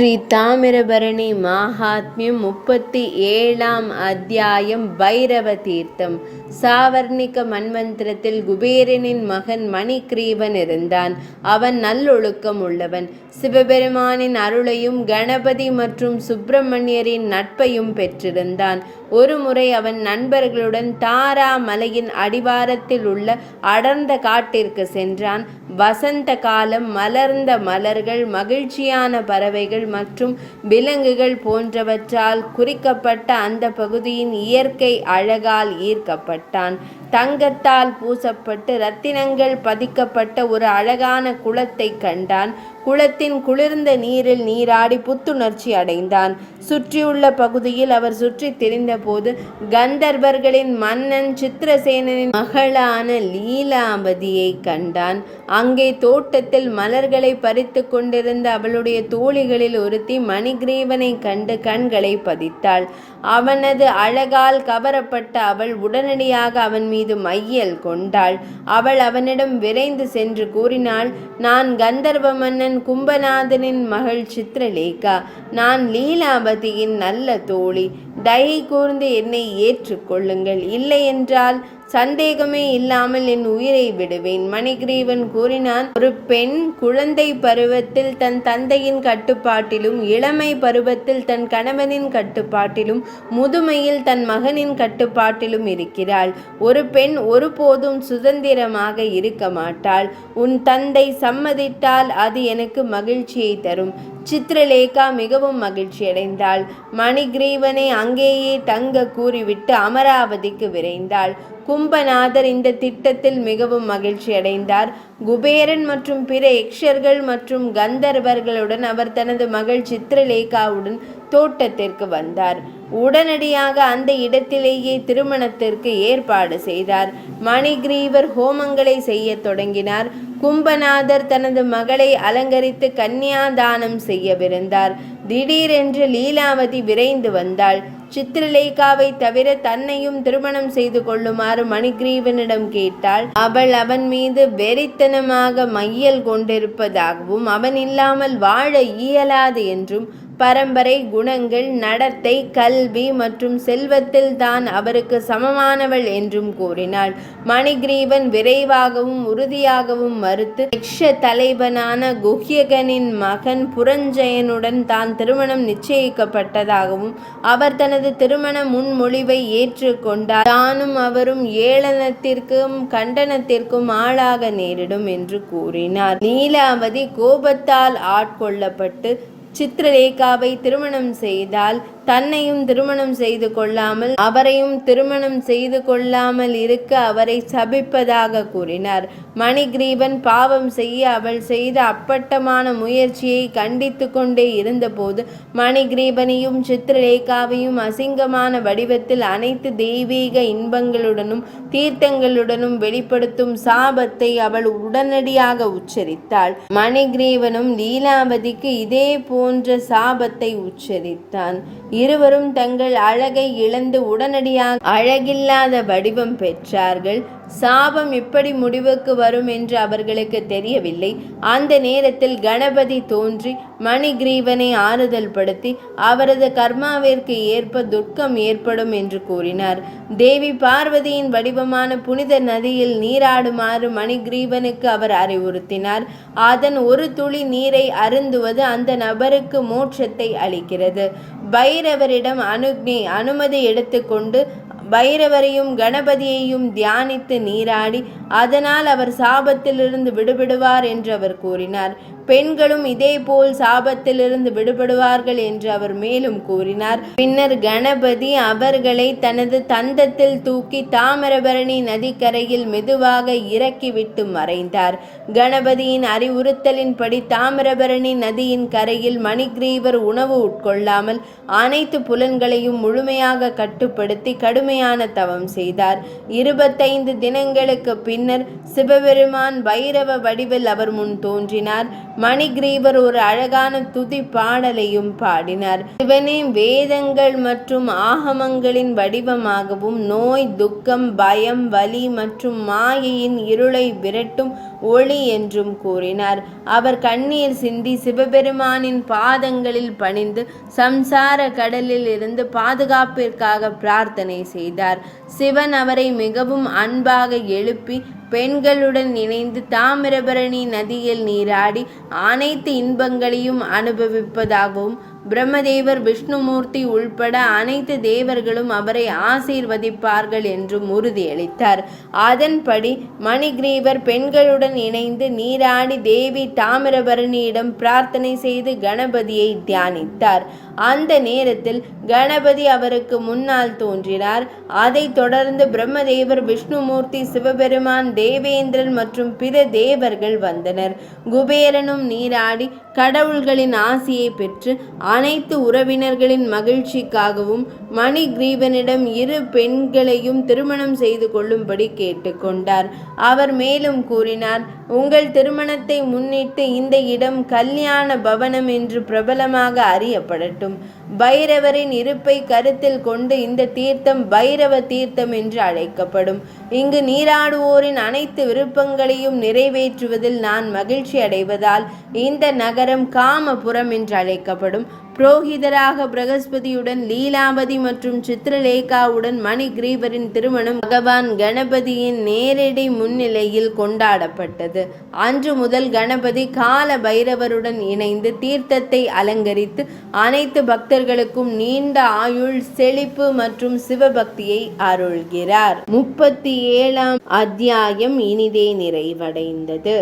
ஸ்ரீ தாமிரபரணி மாஹாத்மியம் 37ஆம் அத்தியாயம். பைரவ தீர்த்தம். சாவர்ணிக மன்வந்திரத்தில் குபேரனின் மகன் மணிகிரீவன் இருந்தான். அவன் நல்லொழுக்கம் உள்ளவன். சிவபெருமானின் அருளையும் கணபதி மற்றும் சுப்பிரமணியரின் நட்பையும் பெற்றிருந்தான். ஒருமுறை அவன் நண்பர்களுடன் தாரா மலையின் அடிவாரத்தில் உள்ள அடர்ந்த காட்டிற்கு சென்றான். வசந்த காலம், மலர்ந்த மலர்கள், மகிழ்ச்சியான பறவைகள் மற்றும் விலங்குகள் போன்றவற்றால் குறிக்கப்பட்ட அந்த பகுதியின் இயற்கை அழகால் ஈர்க்கப்பட்டான். தங்கத்தால் பூசப்பட்டு இரத்தினங்கள் பதிக்கப்பட்ட ஒரு அழகான குளத்தை கண்டான். குளத்தின் குளிர்ந்த நீரில் நீராடி புத்துணர்ச்சி அடைந்தான். சுற்றியுள்ள பகுதியில் அவர் சுற்றி திரிந்தபோது கந்தர்வர்களின் மன்னன் சித்திரசேனனின் மகளான லீலாவதியை கண்டான். அங்கே தோட்டத்தில் மலர்களை பறித்து கொண்டிருந்த அவளுடைய தோழிகளில் ஒருத்தி மணிகிரீவனை கண்டு கண்களை பதித்தாள். அவனது அழகால் கவரப்பட்ட அவள் உடனடியாக அவன் மீது மையல் கொண்டாள். அவள் அவனிடம் விரைந்து சென்று கூறினாள், நான் கந்தர்வ மன்னன் கும்பநாதனின் மகள் சித்திரலேகா. நான் லீலாவதியின் நல்ல தோழி. தயை கூர்ந்து என்னை ஏற்றுக்கொள்ளுங்கள். இல்லையென்றால் சந்தேகமே இல்லாமல் என் உயிரை விடுவேன். மணிகிரீவன் கூறினான், ஒரு பெண் குழந்தை பருவத்தில் தன் தந்தையின் கட்டுப்பாட்டிலும், இளமை பருவத்தில் தன் கணவனின் கட்டுப்பாட்டிலும், முதுமையில் தன் மகனின் கட்டுப்பாட்டிலும் இருக்கிறாள். ஒரு பெண் ஒருபோதும் சுதந்திரமாக இருக்க மாட்டாள். உன் தந்தை சம்மதித்தால் அது எனக்கு மகிழ்ச்சியை தரும். சித்திரலேகா மிகவும் மகிழ்ச்சியடைந்தாள். மணிகிரீவனை அங்கேயே தங்க கூறிவிட்டு அமராவதிக்கு விரைந்தாள். கும்பநாதர் இந்த திட்டத்தில் மிகவும் மகிழ்ச்சி அடைந்தார். குபேரன் மற்றும் பிற யக்ஷர்கள் மற்றும் கந்தர்வர்களுடன் அவர் தனது மகள் சித்திரலேகாவுடன் தோட்டத்திற்கு வந்தார். உடனடியாக அந்த இடத்திலேயே திருமணத்திற்கு ஏற்பாடு செய்தார். மணிகிரீவர் ஹோமங்களை செய்ய தொடங்கினார். கும்பநாதர் தனது மகளை அலங்கரித்து கன்னியாதானம் செய்யவிருந்தார். திடீரென்று லீலாவதி விரைந்து வந்தாள். சித்திரலேகாவை தவிர தன்னையும் திருமணம் செய்து கொள்ளுமாறு மணிகிரீவனிடம் கேட்டாள். அவள் அவன் மீது வெறித்தனமாக மையல் கொண்டிருப்பதாகவும், அவன் இல்லாமல் வாழ இயலாது என்றும், பரம்பரை குணங்கள், நடத்தை, கல்வி மற்றும் செல்வத்தில் தான் அவருக்கு சமமானவள் என்றும் கூறினாள். மணிகிரீவன் விரைவாகவும் உறுதியாகவும் மறுத்து, யக்ஷ தலைவனான குஹ்யகனின் மகன் புரஞ்சயனுடன் தான் திருமணம் நிச்சயிக்கப்பட்டதாகவும், அவர் தனது திருமண முன்மொழிவை ஏற்றுக்கொண்டார். தானும் அவரும் ஏளனத்திற்கும் கண்டனத்திற்கும் ஆளாக நேரிடும் என்று கூறினார். லீலாவதி கோபத்தால் ஆட்கொள்ளப்பட்டு சித்திரலேகாவை திருமணம் செய்தால் தன்னையும் திருமணம் செய்து கொள்ளாமல், அவரையும் திருமணம் செய்து கொள்ளாமல் இருக்க அவரை சபிப்பதாக கூறினார். மணிகிரீவன் பாவம் செய்ய அவள் செய்த அப்பட்டமான முயற்சியை கண்டித்து கொண்டே இருந்தபோது மணிகிரீவனையும் சித்திரலேகாவையும் அசிங்கமான வடிவத்தில் அனைத்து தெய்வீக இன்பங்களுடனும் தீர்த்தங்களுடனும் வெளிப்படுத்தும் சாபத்தை அவள் உடனடியாக உச்சரித்தாள். மணிகிரீவனும் லீலாவதிக்கு இதே போன்ற சாபத்தை உச்சரித்தான். இருவரும் தங்கள் அழகை இழந்து உடனடியாக அழகில்லாத வடிவம் பெற்றார்கள். சாபம் இப்படி முடிவுக்கு வரும் என்று அவர்களுக்கு தெரியவில்லை. அந்த நேரத்தில் கணபதி தோன்றி மணிகிரீவனை ஆறுதல் படுத்தி அவரது கர்மாவிற்கு ஏற்ப துக்கம் ஏற்படும் என்று கூறினார். தேவி பார்வதியின் வடிவமான புனித நதியில் நீராடுமாறு மணிகிரீவனுக்கு அவர் அறிவுறுத்தினார். அதன் ஒரு துளி நீரை அருந்துவது அந்த நபருக்கு மோட்சத்தை அளிக்கிறது. பைரவரிடம் அனுமதி எடுத்துக்கொண்டு பைரவரையும் கணபதியையும் தியானித்து நீராடி அதனால் அவர் சாபத்திலிருந்து விடுபடுவார் என்று அவர் கூறினார். பெண்களும் இதேபோல் சாபத்திலிருந்து விடுபடுவார்கள் என்று அவர் மேலும் கூறினார். பின்னர் கணபதி அவர்களை தனது தந்தத்தில் தூக்கி தாமிரபரணி நதிக்கரையில் மெதுவாக இறக்கிவிட்டு மறைந்தார். கணபதியின் அறிவுறுத்தலின்படி தாமிரபரணி நதியின் கரையில் மணிகிரீவர் உணவு உட்கொள்ளாமல் அனைத்து புலன்களையும் முழுமையாக கட்டுப்படுத்தி கடுமையான தவம் செய்தார். 25 தினங்களுக்கு பின்னர் சிவபெருமான் பைரவ வடிவில் அவர் முன் தோன்றினார். மணிகிரீவர் ஒரு அழகான துதி பாடலையும் பாடினார். சிவனே வேதங்கள் மற்றும் ஆகமங்களின் வடிவமாகவும், நோய், துக்கம், பயம், வலி மற்றும் மாயையின் இருளை விரட்டும் ஒளி என்றும் கூறினார். அவர் கண்ணீர் சிந்தி சிவபெருமானின் பாதங்களில் பணிந்து சம்சார கடலில் இருந்து பாதுகாப்பிற்காக பிரார்த்தனை செய்தார். சிவன் அவரை மிகவும் அன்பாக எழுப்பி பெண்களுடன் இணைந்து தாமிரபரணி நதியில் நீராடி அனைத்து இன்பங்களையும் அனுபவிப்பதாகவும் பிரம்மதேவர், விஷ்ணுமூர்த்தி உள்பட அனைத்து தேவர்களும் அவரை ஆசீர்வதிப்பார்கள் என்றும் உறுதியளித்தார். அதன்படி மணிகிரீவர் பெண்களுடன் இணைந்து நீராடி தேவி தாமிரபரணியிடம் பிரார்த்தனை செய்து கணபதியை தியானித்தார். அந்த நேரத்தில் கணபதி அவருக்கு முன்னால் தோன்றினார். அதைத் தொடர்ந்து பிரம்மதேவர், விஷ்ணுமூர்த்தி, சிவபெருமான், தேவேந்திரன் மற்றும் பிற தேவர்கள் வந்தனர். குபேரனும் நீராடி கடவுள்களின் ஆசியை பெற்று அனைத்து உறவினர்களின் மகிழ்ச்சிக்காகவும் மணிகிரீவனிடம் 2 பெண்களையும் திருமணம் செய்து கொள்ளும்படி கேட்டுக்கொண்டார். அவர் மேலும் கூறினார், உங்கள் திருமணத்தை முன்னிட்டு இந்த இடம் கல்யாண பவனம் என்று பிரபலமாக அறியப்படட்டும். பைரவரின் இருப்பை கருத்தில் கொண்டு இந்த தீர்த்தம் பைரவ தீர்த்தம் என்று அழைக்கப்படும். இங்கு நீராடுவோரின் அனைத்து விருப்பங்களையும் நிறைவேற்றுவதில் நான் மகிழ்ச்சி அடைவதால் இந்த நகரம் காமபுரம் என்று அழைக்கப்படும். புரோகிதராக பிரகஸ்பதியுடன் லீலாவதி மற்றும் சித்திரலேகாவுடன் மணிகிரீவரின் திருமணம் பகவான் கணபதியின் நேரடி முன்னிலையில் கொண்டாடப்பட்டது. அன்று முதல் கணபதி கால பைரவருடன் இணைந்து தீர்த்தத்தை அலங்கரித்து அனைத்து பக்தர்களுக்கும் நீண்ட ஆயுள், செழிப்பு மற்றும் சிவபக்தியை அருள்கிறார். 37ஆம் அத்தியாயம் இனிதே நிறைவடைந்தது.